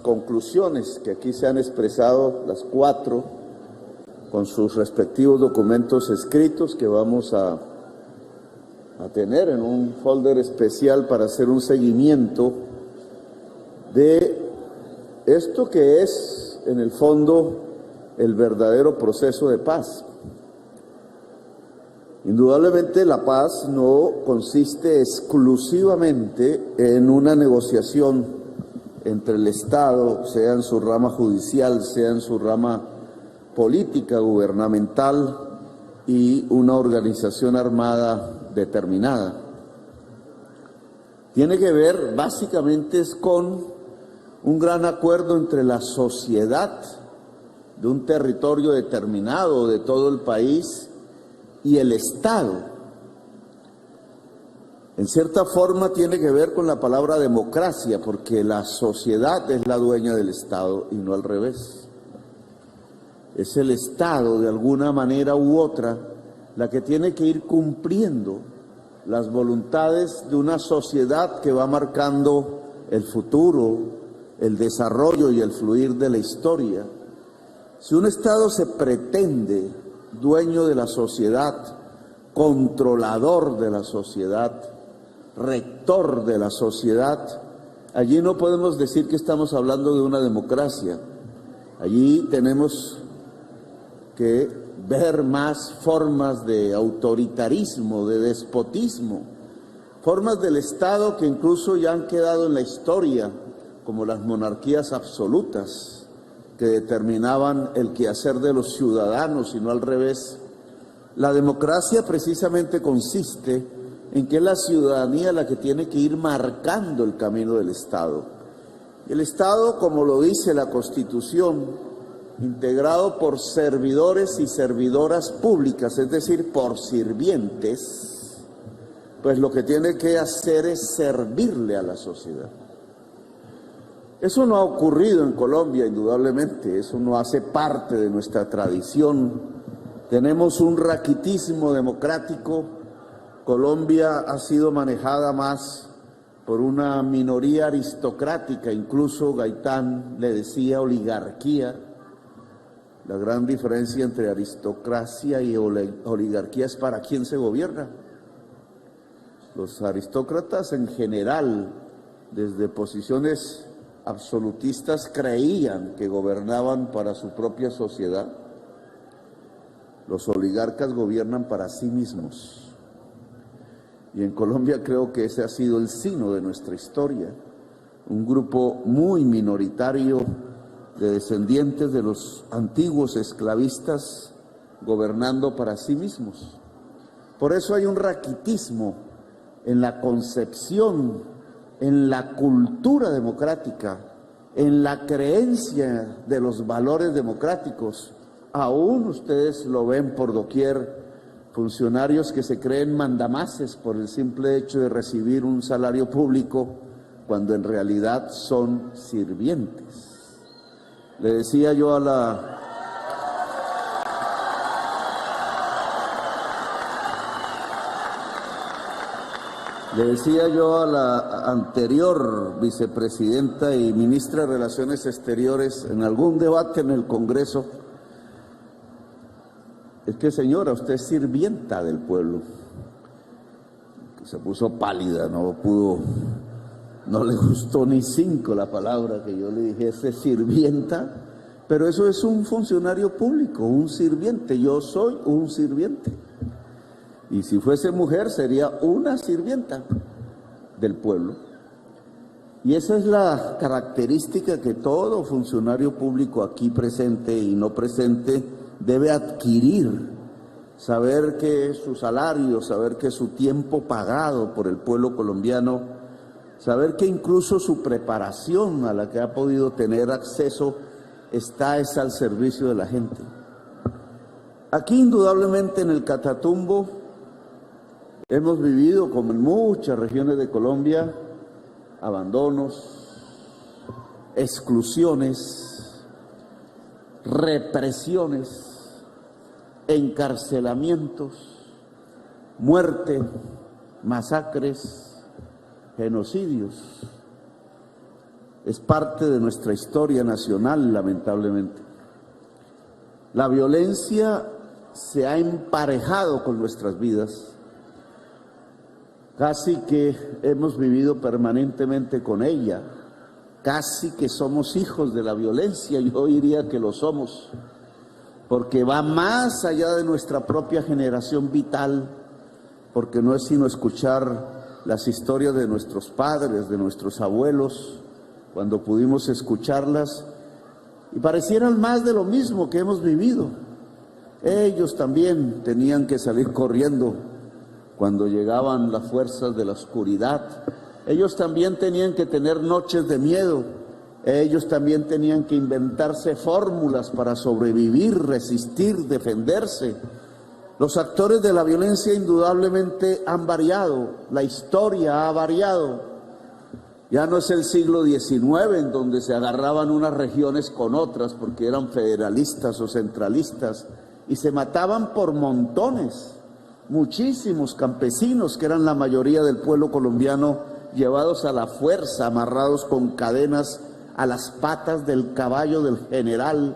conclusiones que aquí se han expresado, las 4, con sus respectivos documentos escritos que vamos a tener en un folder especial para hacer un seguimiento de esto que es, en el fondo, el verdadero proceso de paz. Indudablemente la paz no consiste exclusivamente en una negociación entre el Estado, sea en su rama judicial, sea en su rama política, gubernamental, y una organización armada determinada. Tiene que ver básicamente con un gran acuerdo entre la sociedad de un territorio determinado, de todo el país, y el Estado. En cierta forma tiene que ver con la palabra democracia, porque la sociedad es la dueña del Estado y no al revés. Es el Estado, de alguna manera u otra, la que tiene que ir cumpliendo las voluntades de una sociedad que va marcando el futuro, el desarrollo y el fluir de la historia. Si un Estado se pretende dueño de la sociedad, controlador de la sociedad, rector de la sociedad, allí no podemos decir que estamos hablando de una democracia. Allí tenemos que ver más formas de autoritarismo, de despotismo, formas del Estado que incluso ya han quedado en la historia, como las monarquías absolutas, que determinaban el quehacer de los ciudadanos y no al revés. La democracia precisamente consiste en que es la ciudadanía la que tiene que ir marcando el camino del Estado. El Estado, como lo dice la Constitución, integrado por servidores y servidoras públicas, es decir, por sirvientes, pues lo que tiene que hacer es servirle a la sociedad. Eso no ha ocurrido en Colombia, indudablemente, eso no hace parte de nuestra tradición. Tenemos un raquitismo democrático. Colombia ha sido manejada más por una minoría aristocrática, incluso Gaitán le decía oligarquía. La gran diferencia entre aristocracia y oligarquía es para quién se gobierna. Los aristócratas en general, desde posiciones absolutistas, creían que gobernaban para su propia sociedad. Los oligarcas gobiernan para sí mismos. Y en Colombia creo que ese ha sido el sino de nuestra historia. Un grupo muy minoritario de descendientes de los antiguos esclavistas gobernando para sí mismos. Por eso hay un raquitismo en la concepción, en la cultura democrática, en la creencia de los valores democráticos. Aún ustedes lo ven por doquier, funcionarios que se creen mandamases por el simple hecho de recibir un salario público, cuando en realidad son sirvientes. Le decía yo a la anterior vicepresidenta y ministra de Relaciones Exteriores en algún debate en el Congreso, es que señora, usted es sirvienta del pueblo. Se puso pálida, no le gustó ni 5 la palabra que yo le dije, ese sirvienta, pero eso es un funcionario público, un sirviente. Yo soy un sirviente. Y si fuese mujer, sería una sirvienta del pueblo. Y esa es la característica que todo funcionario público aquí presente y no presente debe adquirir. Saber que su salario, saber que su tiempo pagado por el pueblo colombiano, saber que incluso su preparación a la que ha podido tener acceso es al servicio de la gente. Aquí indudablemente en el Catatumbo hemos vivido, como en muchas regiones de Colombia, abandonos, exclusiones, represiones, encarcelamientos, muerte, masacres, genocidios. es parte de nuestra historia nacional, lamentablemente. La violencia se ha emparejado con nuestras vidas. Casi que hemos vivido permanentemente con ella, casi que somos hijos de la violencia, yo diría que lo somos, porque va más allá de nuestra propia generación vital, porque no es sino escuchar las historias de nuestros padres, de nuestros abuelos, cuando pudimos escucharlas, y parecieran más de lo mismo que hemos vivido. Ellos también tenían que salir corriendo cuando llegaban las fuerzas de la oscuridad. Ellos también tenían que tener noches de miedo. Ellos también tenían que inventarse fórmulas para sobrevivir, resistir, defenderse. Los actores de la violencia indudablemente han variado, la historia ha variado. Ya no es el siglo XIX en donde se agarraban unas regiones con otras porque eran federalistas o centralistas y se mataban por montones. Muchísimos campesinos, que eran la mayoría del pueblo colombiano, llevados a la fuerza, amarrados con cadenas a las patas del caballo del general,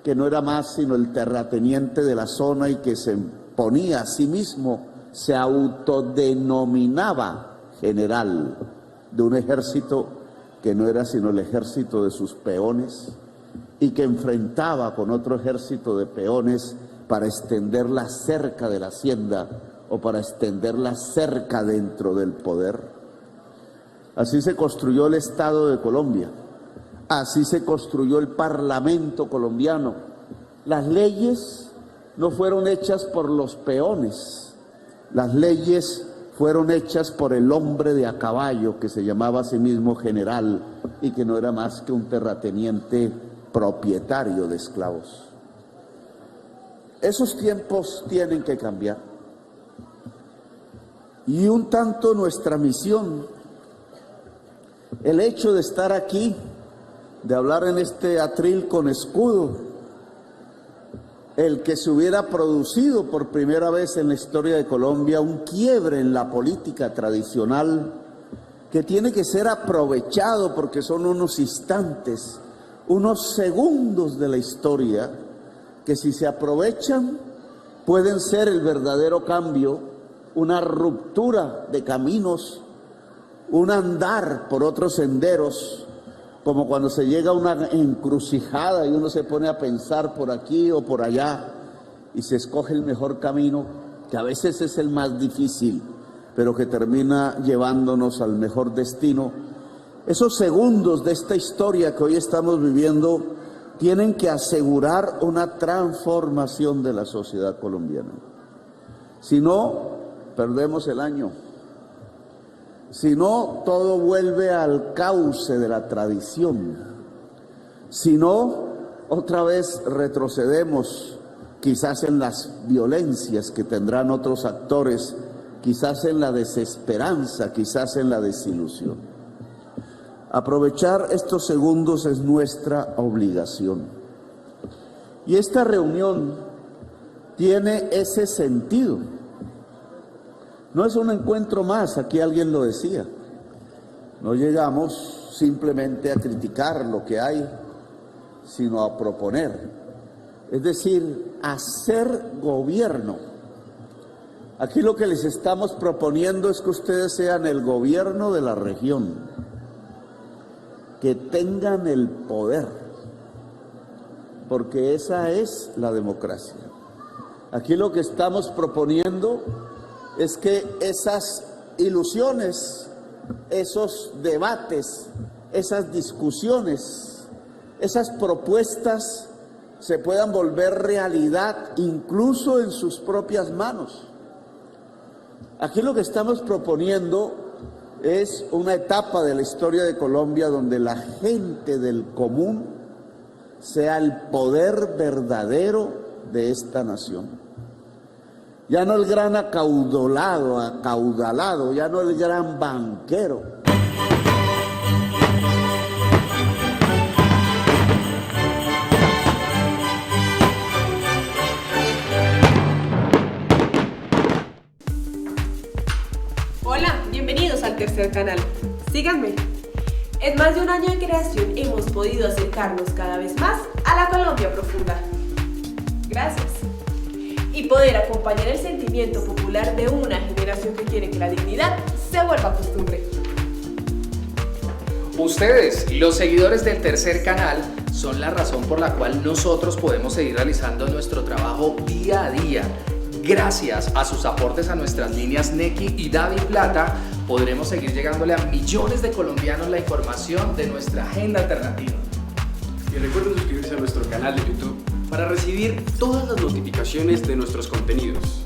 que no era más sino el terrateniente de la zona y que se ponía a sí mismo, se autodenominaba general de un ejército que no era sino el ejército de sus peones y que enfrentaba con otro ejército de peones para extender la cerca de la hacienda o para extender la cerca dentro del poder. Así se construyó el Estado de Colombia, así se construyó el Parlamento colombiano. Las leyes no fueron hechas por los peones, las leyes fueron hechas por el hombre de a caballo que se llamaba a sí mismo general y que no era más que un terrateniente propietario de esclavos. Esos tiempos tienen que cambiar. Y un tanto nuestra misión, el hecho de estar aquí, de hablar en este atril con escudo, el que se hubiera producido por primera vez en la historia de Colombia un quiebre en la política tradicional que tiene que ser aprovechado porque son unos instantes, unos segundos de la historia que si se aprovechan pueden ser el verdadero cambio, una ruptura de caminos, un andar por otros senderos, como cuando se llega a una encrucijada y uno se pone a pensar por aquí o por allá y se escoge el mejor camino, que a veces es el más difícil, pero que termina llevándonos al mejor destino. Esos segundos de esta historia que hoy estamos viviendo tienen que asegurar una transformación de la sociedad colombiana. Si no, perdemos el año. Si no, todo vuelve al cauce de la tradición. Si no, otra vez retrocedemos, quizás en las violencias que tendrán otros actores, quizás en la desesperanza, quizás en la desilusión. Aprovechar estos segundos es nuestra obligación. Y esta reunión tiene ese sentido. No es un encuentro más, aquí alguien lo decía. No llegamos simplemente a criticar lo que hay, sino a proponer. Es decir, a hacer gobierno. Aquí lo que les estamos proponiendo es que ustedes sean el gobierno de la región, que tengan el poder, porque esa es la democracia. Aquí lo que estamos proponiendo es que esas ilusiones, esos debates, esas discusiones, esas propuestas se puedan volver realidad incluso en sus propias manos. Aquí lo que estamos proponiendo es una etapa de la historia de Colombia donde la gente del común sea el poder verdadero de esta nación. Ya no el gran acaudalado, ya no el gran banquero. Hola, bienvenidos al tercer canal. Síganme. En más de un año de creación hemos podido acercarnos cada vez más a la Colombia profunda. Gracias. Y poder acompañar el sentimiento popular de una generación que quiere que la dignidad se vuelva costumbre. Ustedes, los seguidores del Tercer Canal, son la razón por la cual nosotros podemos seguir realizando nuestro trabajo día a día. Gracias a sus aportes a nuestras líneas Nequi y DaviPlata, podremos seguir llegándole a millones de colombianos la información de nuestra agenda alternativa. Y recuerden suscribirse a nuestro canal de YouTube para recibir todas las notificaciones de nuestros contenidos.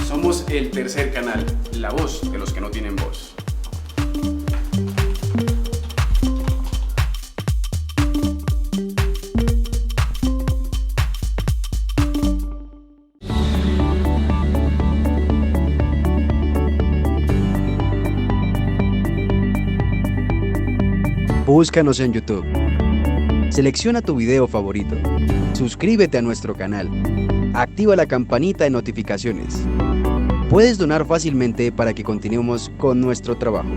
Somos el Tercer Canal, la voz de los que no tienen voz. Búscanos en YouTube. Selecciona tu video favorito. Suscríbete a nuestro canal. Activa la campanita de notificaciones. Puedes donar fácilmente para que continuemos con nuestro trabajo.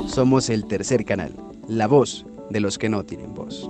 Somos el Tercer Canal, la voz de los que no tienen voz.